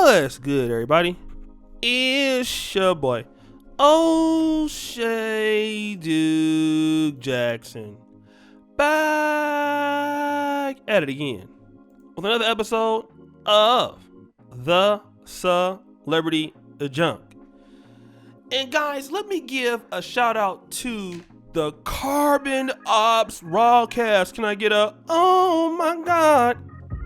What's good, everybody? It's your boy, O'Shea Duke Jackson, back at it again with another episode of The Celebrity Junk. And guys, let me give a shout out to the Carbon Ops Rawcast. Can I get a oh my god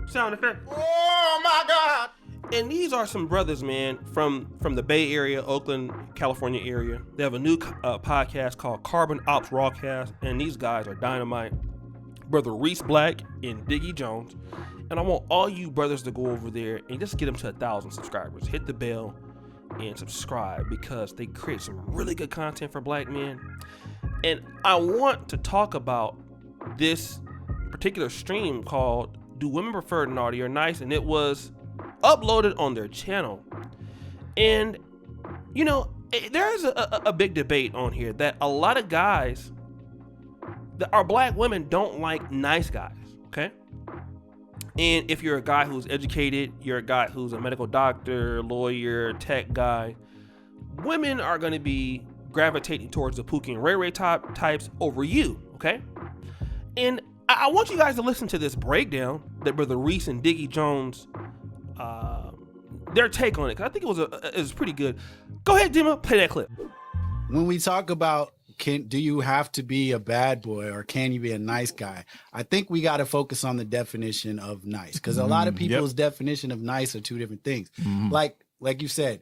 sound effect? Oh my god! And these are some brothers, man, from the Bay Area, Oakland, California area. They have a new podcast called Carbon Ops Rawcast, and these guys are dynamite. Brother Reese Black and Diggy Jones. And I want all you brothers to go over there and just get them to 1,000 subscribers. Hit the bell and subscribe because they create some really good content for black men. And I want to talk about this particular stream called Do Women Prefer Naughty or Nice? And it was uploaded on their channel. And you know, there's a big debate on here that a lot of guys that are black women don't like nice guys, okay? And if you're a guy who's educated, you're a guy who's a medical doctor, lawyer, tech guy, women are going to be gravitating towards the Pookie and Ray Ray types over you, okay? And I want you guys to listen to this breakdown that Brother Reese and Diggy Jones, their take on it, because I think it was pretty good. Go ahead, Dima, play that clip. When we talk about do you have to be a bad boy or can you be a nice guy? I think we got to focus on the definition of nice, because a lot of people's definition of nice are two different things. Like you said,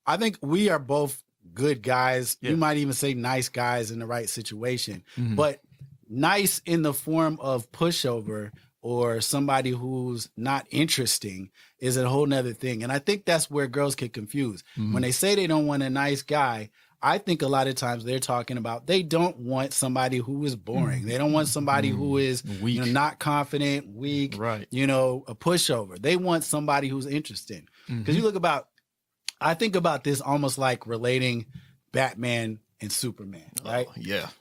I think we are both good guys. You might even say nice guys in the right situation, but nice in the form of pushover or somebody who's not interesting is a whole nother thing. And I think that's where girls get confused. When they say they don't want a nice guy, I think a lot of times they're talking about they don't want somebody who is boring. They don't want somebody who is weak, not confident, weak, a pushover. They want somebody who's interesting. Because you look about, I think about this almost like relating Batman and Superman, right?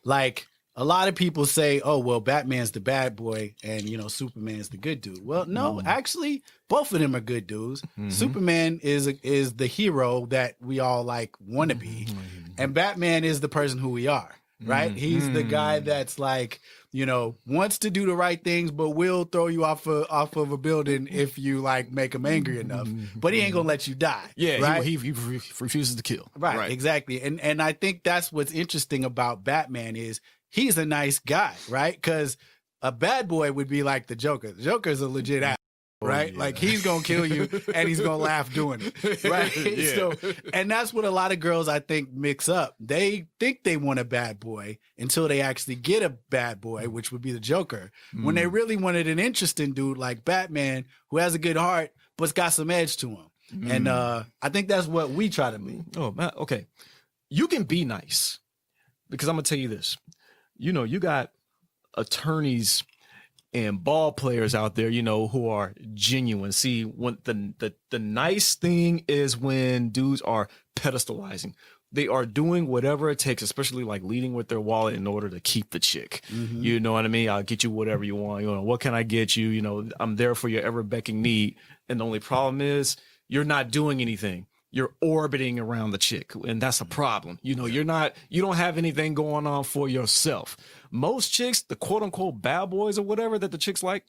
Like a lot of people say, oh, well, Batman's the bad boy and, Superman's the good dude. Well, no, actually, both of them are good dudes. Superman is the hero that we all want to be. And Batman is the person who we are, right? He's the guy that's wants to do the right things, but will throw you off of a building if you make him angry enough. But he ain't gonna let you die. Yeah, right? he refuses to kill. Right, exactly. And I think that's what's interesting about Batman is he's a nice guy, right? Because a bad boy would be like the Joker. The Joker's a legit ass. Right? He's going to kill you and he's going to laugh doing it. Right? So, and that's what a lot of girls, I think, mix up. They think they want a bad boy until they actually get a bad boy, which would be the Joker. When they really wanted an interesting dude like Batman, who has a good heart, but's got some edge to him. And I think that's what we try to be. Oh, man. Okay. You can be nice because I'm going to tell you this. You got attorneys and ball players out there, who are genuine. See, when the nice thing is when dudes are pedestalizing. They are doing whatever it takes, especially leading with their wallet in order to keep the chick. You know what I mean? I'll get you whatever you want. What can I get you? I'm there for your ever becking need. And the only problem is you're not doing anything. You're orbiting around the chick, and that's a problem. You don't have anything going on for yourself. Most chicks, the quote unquote bad boys or whatever that the chicks like,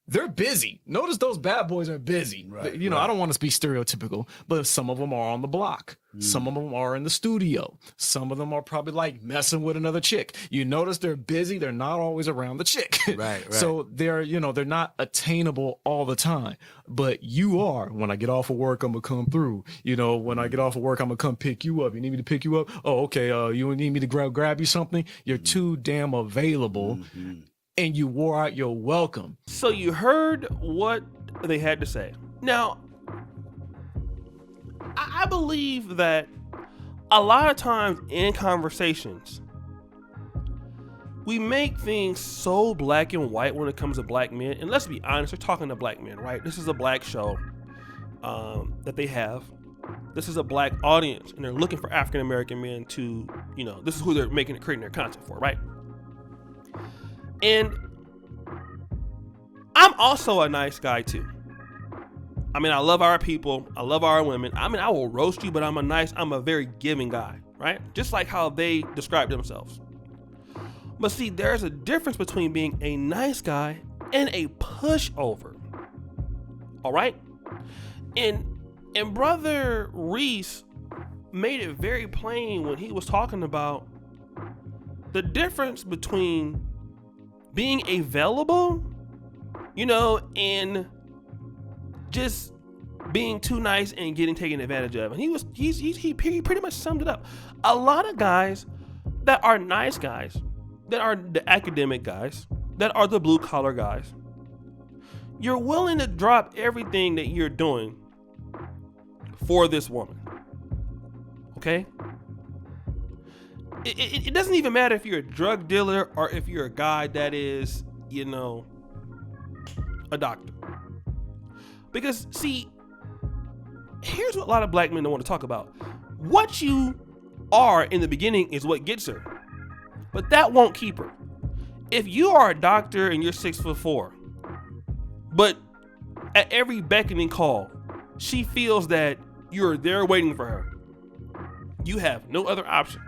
they're busy. Notice those bad boys are busy. I don't want to be stereotypical, but some of them are on the block. Some of them are in the studio. Some of them are probably messing with another chick. You notice they're busy. They're not always around the chick. Right. So they're not attainable all the time, but you are. When I get off of work, I'm going to come through. When I get off of work, I'm going to come pick you up. You need me to pick you up? Oh, okay. You need me to grab you something? You're too damn available. And you wore out your welcome. So you heard what they had to say. Now, I believe that a lot of times in conversations, we make things so black and white when it comes to black men. And let's be honest, we're talking to black men, right? This is a black show that they have. This is a black audience, and they're looking for African-American men to, this is who they're creating their content for, right? And I'm also a nice guy too. I mean, I love our people. I love our women. I mean, I will roast you, but I'm a very giving guy, right? Just like how they describe themselves. But see, there's a difference between being a nice guy and a pushover. All right? And Brother Reese made it very plain when he was talking about the difference between being available, and just being too nice and getting taken advantage of. And he pretty much summed it up. A lot of guys that are nice guys, that are the academic guys, that are the blue collar guys, you're willing to drop everything that you're doing for this woman. Okay? It doesn't even matter if you're a drug dealer or if you're a guy that is, a doctor. Because, see, here's what a lot of black men don't want to talk about. What you are in the beginning is what gets her. But that won't keep her. If you are a doctor and you're 6'4", but at every beckoning call, she feels that you're there waiting for her, you have no other option.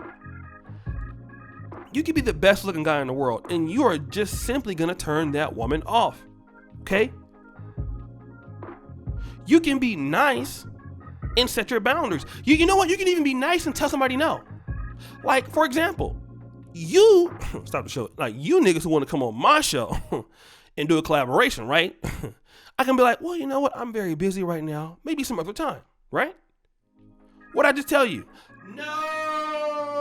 You could be the best looking guy in the world, and you are just simply gonna turn that woman off. Okay? You can be nice and set your boundaries. You know what? You can even be nice and tell somebody no. Like, for example, stop the show. Like, you niggas who want to come on my show and do a collaboration, right? I can be like, well, you know what? I'm very busy right now. Maybe some other time, right? What'd I just tell you? No!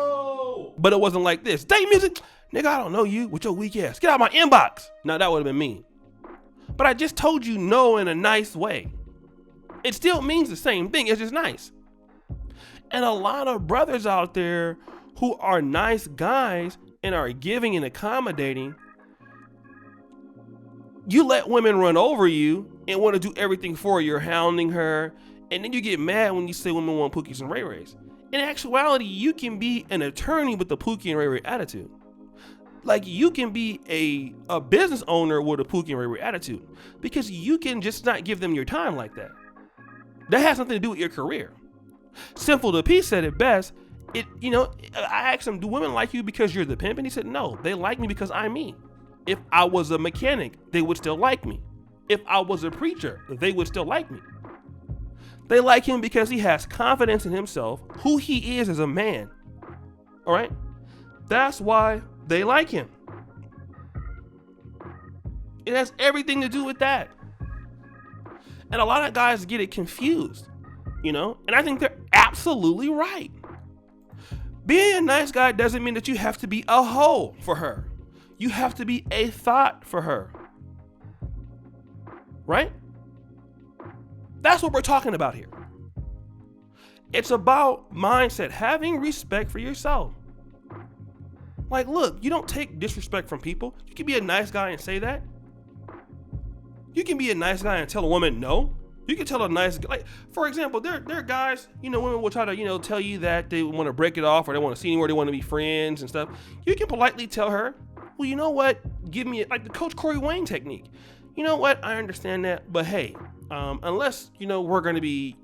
But it wasn't like this. Date music? Nigga, I don't know you with your weak ass. Get out of my inbox. Now, that would have been mean. But I just told you no in a nice way. It still means the same thing. It's just nice. And a lot of brothers out there who are nice guys and are giving and accommodating, you let women run over you and want to do everything for you. You're hounding her, and then you get mad when you say women want Pookies and Ray Rays. In actuality, you can be an attorney with the Pookie and Ray Ray attitude. Like, you can be a business owner with a Pookie and Ray Ray attitude, because you can just not give them your time like that. That has something to do with your career. Simple the P said it best. I asked him, do women like you because you're the pimp? And he said, no, they like me because I'm me. If I was a mechanic, they would still like me. If I was a preacher, they would still like me. They like him because he has confidence in himself, who he is as a man. All right? That's why they like him. It has everything to do with that. And a lot of guys get it confused, and I think they're absolutely right. Being a nice guy doesn't mean that you have to be a hoe for her. You have to be a thought for her. Right? That's what we're talking about here. It's about mindset, having respect for yourself. Like, look, you don't take disrespect from people. You can be a nice guy and say that. You can be a nice guy and tell a woman no. You can tell a nice, like, for example, there are guys, women will try to, tell you that they want to break it off or they want to see anymore, they want to be friends and stuff. You can politely tell her, well, you know what? Give me, like the Coach Corey Wayne technique. You know what? I understand that, but hey, unless, we're going to be,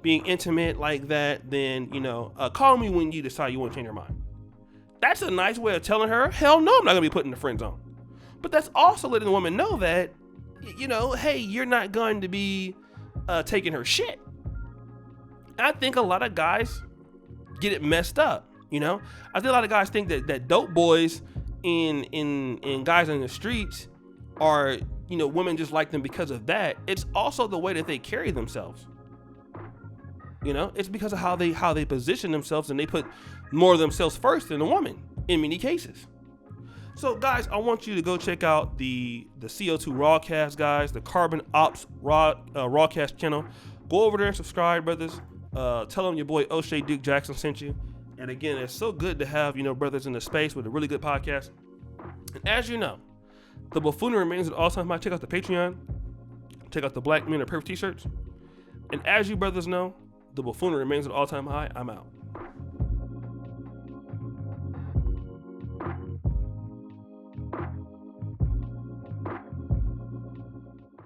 being intimate like that, then, call me when you decide you want to change your mind. That's a nice way of telling her, hell no, I'm not going to be put in the friend zone. But that's also letting the woman know that, hey, you're not going to be taking her shit. I think a lot of guys get it messed up, I think a lot of guys think that dope boys in guys in the streets are, women just like them because of that. It's also the way that they carry themselves. It's because of how they position themselves, and they put more of themselves first than a woman in many cases. So guys, I want you to go check out the CO2 Rawcast, guys, the Carbon Ops Rawcast channel. Go over there and subscribe, brothers. Tell them your boy O'Shea Duke Jackson sent you. And again, it's so good to have, brothers in the space with a really good podcast. And as you know, the buffoonery remains at all time high. Check out the Patreon. Check out the Black Men Are Perfect t-shirts. And as you brothers know, the buffoonery remains at all time high. I'm out.